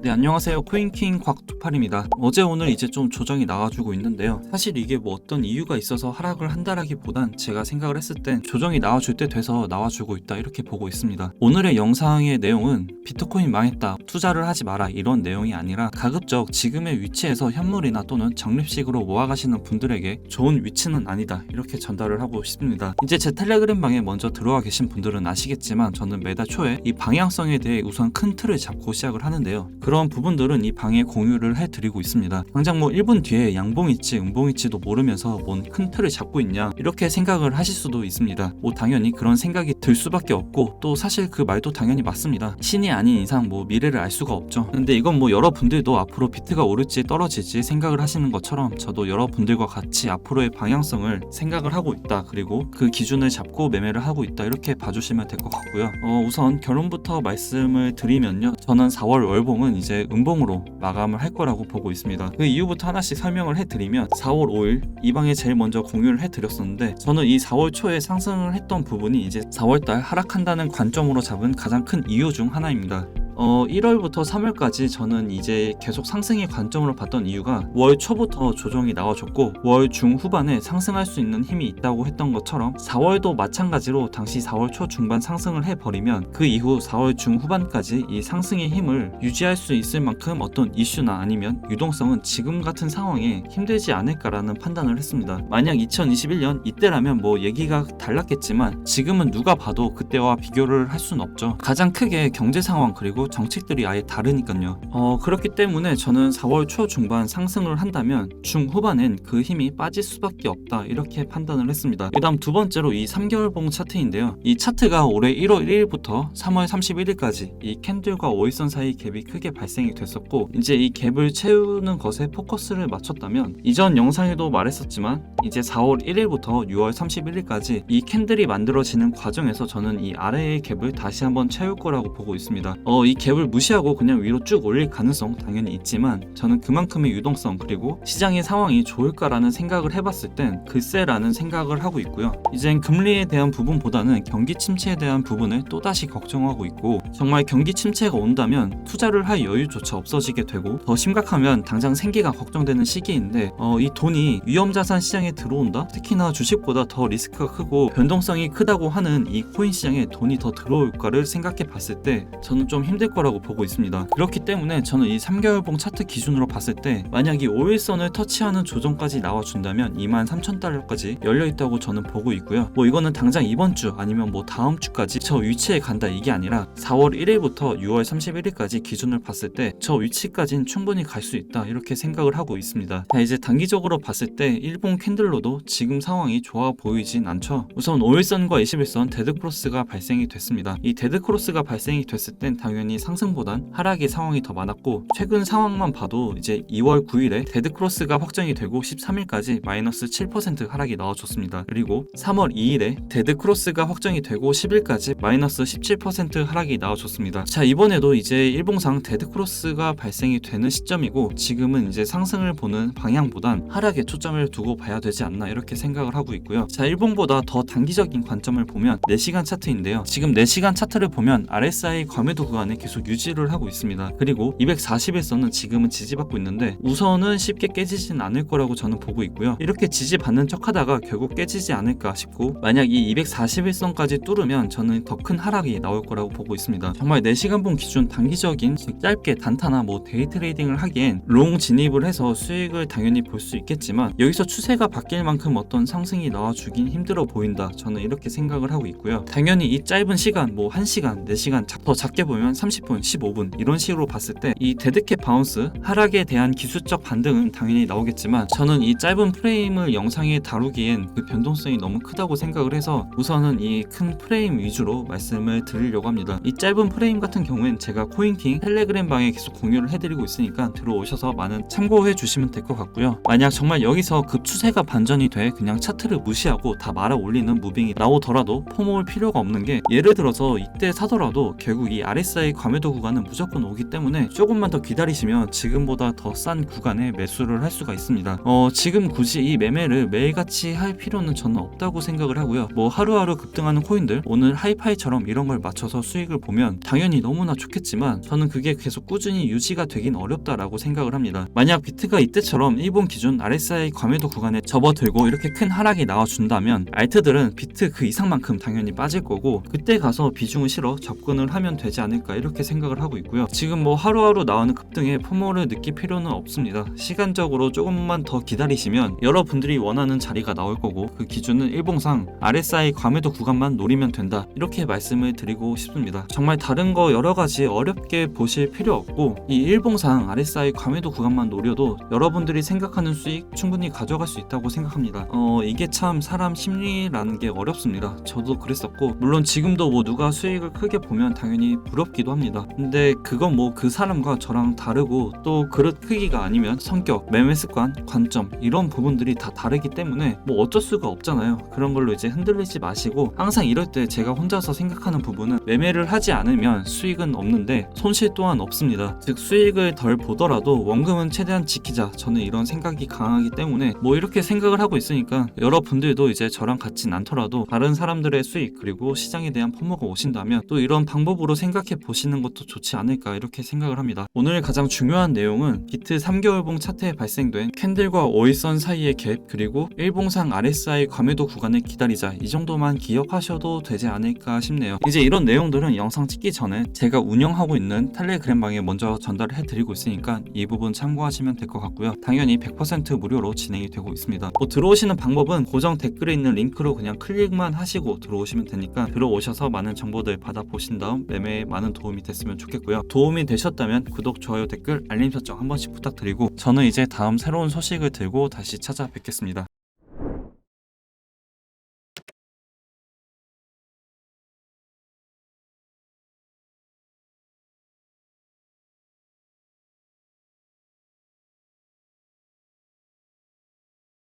네, 안녕하세요. 코인킹 곽두팔입니다. 어제 오늘 이제 좀 조정이 나와주고 있는데요. 사실 이게 뭐 어떤 이유가 있어서 하락을 한다라기보단 제가 생각을 했을 땐 조정이 나와줄 때 돼서 나와주고 있다 이렇게 보고 있습니다. 오늘의 영상의 내용은 비트코인 망했다, 투자를 하지 마라 이런 내용이 아니라 가급적 지금의 위치에서 현물이나 또는 적립식으로 모아가시는 분들에게 좋은 위치는 아니다 이렇게 전달을 하고 싶습니다. 이제 제 텔레그램 방에 먼저 들어와 계신 분들은 아시겠지만 저는 매달 초에 이 방향성에 대해 우선 큰 틀을 잡고 시작을 하는데요. 그런 부분들은 이 방에 공유를 해드리고 있습니다. 당장 뭐 1분 뒤에 양봉일지 음봉일지도 모르면서 뭔 큰 틀을 잡고 있냐 이렇게 생각을 하실 수도 있습니다. 뭐 당연히 그런 생각이 들 수밖에 없고 또 사실 그 말도 당연히 맞습니다. 신이 아닌 이상 뭐 미래를 알 수가 없죠. 근데 이건 뭐 여러분들도 앞으로 비트가 오를지 떨어질지 생각을 하시는 것처럼 저도 여러분들과 같이 앞으로의 방향성을 생각을 하고 있다, 그리고 그 기준을 잡고 매매를 하고 있다 이렇게 봐주시면 될 것 같고요. 우선 결론부터 말씀을 드리면요, 저는 4월 월봉은 이제 음봉으로 마감을 할 거라고 보고 있습니다. 그 이유부터 하나씩 설명을 해드리면 4월 5일 이 방에 제일 먼저 공유를 해드렸었는데, 저는 이 4월 초에 상승을 했던 부분이 이제 4월달 하락한다는 관점으로 잡은 가장 큰 이유 중 하나입니다. 1월부터 3월까지 저는 이제 계속 상승의 관점으로 봤던 이유가 월 초부터 조정이 나와줬고 월 중후반에 상승할 수 있는 힘이 있다고 했던 것처럼 4월도 마찬가지로 당시 4월 초 중반 상승을 해버리면 그 이후 4월 중후반까지 이 상승의 힘을 유지할 수 있을 만큼 어떤 이슈나 아니면 유동성은 지금 같은 상황에 힘들지 않을까라는 판단을 했습니다. 만약 2021년 이때라면 뭐 얘기가 달랐겠지만 지금은 누가 봐도 그때와 비교를 할 수는 없죠. 가장 크게 경제 상황 그리고 정책들이 아예 다르니까요. 그렇기 때문에 저는 4월 초 중반 상승을 한다면 중후반엔 그 힘이 빠질 수밖에 없다 이렇게 판단을 했습니다. 그 다음 두 번째로 이 3개월봉 차트인데요. 이 차트가 올해 1월 1일부터 3월 31일까지 이 캔들과 5일선 사이 갭이 크게 발생이 됐었고, 이제 이 갭을 채우는 것에 포커스를 맞췄다면 이전 영상에도 말했었지만 이제 4월 1일부터 6월 31일까지 이 캔들이 만들어지는 과정에서 저는 이 아래의 갭을 다시 한번 채울 거라고 보고 있습니다. 이 갭을 무시하고 그냥 위로 쭉 올릴 가능성 당연히 있지만 저는 그만큼의 유동성 그리고 시장의 상황이 좋을까라는 생각을 해봤을 땐 글쎄라는 생각을 하고 있고요. 이젠 금리에 대한 부분보다는 경기 침체에 대한 부분을 또다시 걱정하고 있고, 정말 경기 침체가 온다면 투자를 할 여유조차 없어지게 되고 더 심각하면 당장 생계가 걱정되는 시기인데 이 돈이 위험자산 시장에 들어온다? 특히나 주식보다 더 리스크가 크고 변동성이 크다고 하는 이 코인 시장에 돈이 더 들어올까를 생각해 봤을 때 저는 좀 힘들 거라고 보고 있습니다. 그렇기 때문에 저는 이 3개월봉 차트 기준으로 봤을 때 만약 이 5일선을 터치하는 조정까지 나와준다면 23,000달러까지 열려있다고 저는 보고 있고요. 뭐 이거는 당장 이번 주 아니면 뭐 다음 주까지 저 위치에 간다 이게 아니라 4월 1일부터 6월 31일까지 기준을 봤을 때 저 위치까지는 충분히 갈 수 있다 이렇게 생각을 하고 있습니다. 자, 이제 단기적으로 봤을 때 일본 캔들로도 지금 상황이 좋아 보이진 않죠. 우선 5일선과 21선 데드크로스가 발생이 됐습니다. 이 데드크로스가 발생이 됐을 땐 당연히 상승보단 하락의 상황이 더 많았고, 최근 상황만 봐도 이제 2월 9일에 데드크로스가 확정이 되고 13일까지 마이너스 7% 하락이 나와줬습니다. 그리고 3월 2일에 데드크로스가 확정이 되고 10일까지 마이너스 17% 하락이 나와줬습니다. 자, 이번에도 이제 일봉상 데드크로스가 발생이 되는 시점이고 지금은 이제 상승을 보는 방향보단 하락에 초점을 두고 봐야 되지 않나 이렇게 생각을 하고 있고요. 자, 일봉보다 더 단기적인 관점을 보면 4시간 차트인데요. 지금 4시간 차트를 보면 RSI 과매도 구간에 계속 유지를 하고 있습니다. 그리고 240일선은 지금은 지지받고 있는데 우선은 쉽게 깨지진 않을 거라고 저는 보고 있고요. 이렇게 지지받는 척 하다가 결국 깨지지 않을까 싶고, 만약 이 241선까지 뚫으면 저는 더 큰 하락이 나올 거라고 보고 있습니다. 정말 4시간봉 기준 단기적인 짧게 단타나 뭐 데이 트레이딩을 하기엔 롱 진입을 해서 수익을 당연히 볼 수 있겠지만 여기서 추세가 바뀔 만큼 어떤 상승이 나와주긴 힘들어 보인다 저는 이렇게 생각을 하고 있고요. 당연히 이 짧은 시간 뭐 1시간 4시간 더 작게 보면 30분 15분 이런 식으로 봤을 때 이 데드캣 바운스 하락에 대한 기술적 반등은 당연히 나오겠지만 저는 이 짧은 프레임을 영상에 다루기엔 그 변동성이 너무 크다고 생각을 해서 우선은 이 큰 프레임 위주로 말씀을 드리려고 합니다. 이 짧은 프레임 같은 경우엔 제가 코인킹 텔레그램 방에 계속 공유를 해드리고 있으니까 들어오셔서 많은 참고해 주시면 될 것 같고요. 만약 정말 여기서 급 추세가 반전이 돼 그냥 차트를 무시하고 다 말아 올리는 무빙이 나오더라도 포모을 필요가 없는 게, 예를 들어서 이때 사더라도 결국 이 RSI 과매도 구간은 무조건 오기 때문에 조금만 더 기다리시면 지금보다 더 싼 구간에 매수를 할 수가 있습니다. 지금 굳이 이 매매를 매일같이 할 필요는 저는 없다고 생각을 하고요. 뭐 하루하루 급등하는 코인들 오늘 하이파이처럼 이런 걸 맞춰서 수익을 보면 당연히 너무나 좋겠지만 저는 그게 계속 꾸준히 수준이 유지가 되긴 어렵다라고 생각을 합니다. 만약 비트가 이때처럼 일본 기준 RSI 과매도 구간에 접어들고 이렇게 큰 하락이 나와준다면 알트들은 비트 그 이상만큼 당연히 빠질 거고, 그때 가서 비중을 실어 접근을 하면 되지 않을까 이렇게 생각을 하고 있고요. 지금 뭐 하루하루 나오는 급등에 포모를 느낄 필요는 없습니다. 시간적으로 조금만 더 기다리시면 여러분들이 원하는 자리가 나올 거고, 그 기준은 일봉상 RSI 과매도 구간만 노리면 된다, 이렇게 말씀을 드리고 싶습니다. 정말 다른 거 여러 가지 어렵게 보실 필요 없고, 이 일봉상 RSI 과매도 구간만 노려도 여러분들이 생각하는 수익 충분히 가져갈 수 있다고 생각합니다. 이게 참 사람 심리라는 게 어렵습니다. 저도 그랬었고, 물론 지금도 뭐 누가 수익을 크게 보면 당연히 부럽기도 합니다. 근데 그건 뭐 그 사람과 저랑 다르고, 또 그릇 크기가 아니면 성격, 매매 습관, 관점, 이런 부분들이 다 다르기 때문에 뭐 어쩔 수가 없잖아요. 그런 걸로 이제 흔들리지 마시고, 항상 이럴 때 제가 혼자서 생각하는 부분은 매매를 하지 않으면 수익은 없는데 손실 또한 없습니다. 즉 수익을 덜 보더라도 원금은 최대한 지키자, 저는 이런 생각이 강하기 때문에 뭐 이렇게 생각을 하고 있으니까, 여러분들도 이제 저랑 같진 않더라도 다른 사람들의 수익 그리고 시장에 대한 포모가 오신다면 또 이런 방법으로 생각해 보시는 것도 좋지 않을까 이렇게 생각을 합니다. 오늘 가장 중요한 내용은 비트 3개월봉 차트에 발생된 캔들과 오일선 사이의 갭, 그리고 일봉상 RSI 과매도 구간을 기다리자, 이 정도만 기억하셔도 되지 않을까 싶네요. 이제 이런 내용들은 영상 찍기 전에 제가 운영하고 있는 텔레그램 방에 먼저 전달을 해드리고 있으니까 이 부분 참고하시면 될 것 같고요. 당연히 100% 무료로 진행이 되고 있습니다. 뭐 들어오시는 방법은 고정 댓글에 있는 링크로 그냥 클릭만 하시고 들어오시면 되니까 들어오셔서 많은 정보들 받아보신 다음 매매에 많은 도움이 됐으면 좋겠고요. 도움이 되셨다면 구독, 좋아요, 댓글, 알림 설정 한 번씩 부탁드리고, 저는 이제 다음 새로운 소식을 들고 다시 찾아뵙겠습니다.